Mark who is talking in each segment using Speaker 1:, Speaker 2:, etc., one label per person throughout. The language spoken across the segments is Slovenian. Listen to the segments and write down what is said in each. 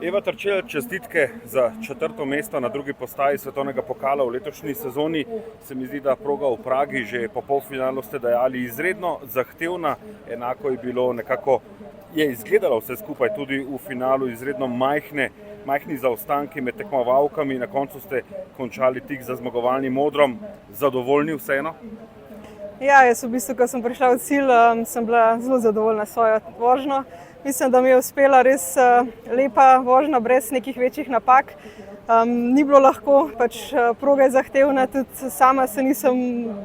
Speaker 1: Eva Terčelj, čestitke za 4. mesto na drugi postaji svetovnega pokala v letošnji sezoni. Se mi zdi, da proga v Pragi že po polfinalu ste dajali izredno zahtevna, enako je bilo nekako, je izgledalo vse skupaj tudi v finalu, izredno majhni zaostanki med tekmovalkami, na koncu ste končali tik za zmagovalnim odrom, zadovoljni vseeno?
Speaker 2: Ja, jaz v bistvu, ko sem prišla v cilj, sem bila zelo zadovoljna s svojo vožnjo. Mislim, da mi je uspela res lepa vožnja, brez nekih večjih napak. Ni bilo lahko, proga je zahtevna, tudi sama se nisem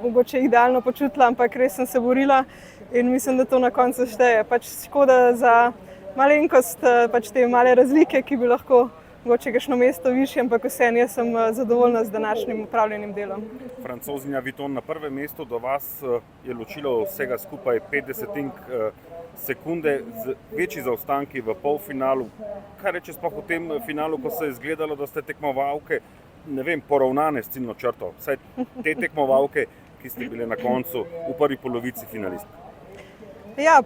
Speaker 2: mogoče idealno počutila, ampak res sem se borila in mislim, da to na koncu šteje. Škoda za malenkost, te male razlike, ki bi lahko mogoče kakšno mesto višje, ampak vseeno jaz sem zadovoljna z današnjim opravljenim delom.
Speaker 1: Francozinja Vuitton na prvem mestu, do vas je ločilo vsega skupaj 50 sekunde, z večji zaostanki v polfinalu. Kaj reče sploh v tem finalu, ko se je izgledalo, da ste tekmovalke, ne vem, poravnane s ciljno črto, vsaj te tekmovalke, ki ste bile na koncu v prvi polovici finalistk?
Speaker 2: Ja,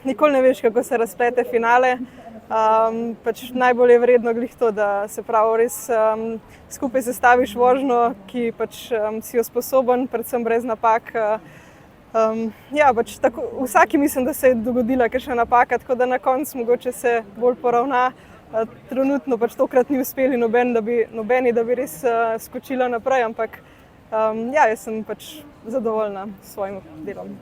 Speaker 2: nikoli ne veš, kako se razplete finale. Najbolj je vredno glih to, da se pravi res skupaj sestaviš vožnjo, ki si jo sposoben, predvsem brez napak. Vsaki mislim, da se je dogodila kakšna napaka, tako da na koncu mogoče se bolj poravna. Trenutno tokrat ni uspeli nobeni, da bi res skočila naprej, ampak jaz sem zadovoljna s svojim delom.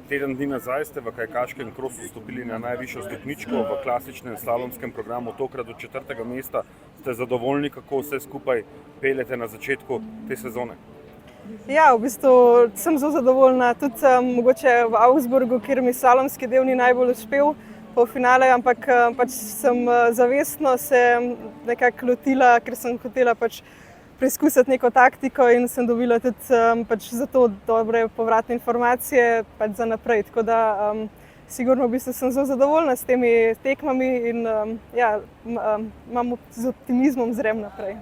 Speaker 1: Teden dni nazaj ste v kajakaškem krosu stopili na najvišjo stopničko v klasičnem slalomskem programu, tokrat do 4. mesta. Ste zadovoljni, kako vse skupaj peljete na začetku te sezone?
Speaker 2: Ja, v bistvu sem zelo zadovoljna, tudi mogoče v Augsburgu, kjer mi slalomski del ni najbolj uspel po finale, ampak sem zavestno se nekako lotila, ker sem hotela preizkusiti neko taktiko in sem dobila tudi zato dobre povratne informacije za naprej. Tako da sigurno v bistvu sem zelo zadovoljna s temi tekmami in z optimizmom zrem naprej.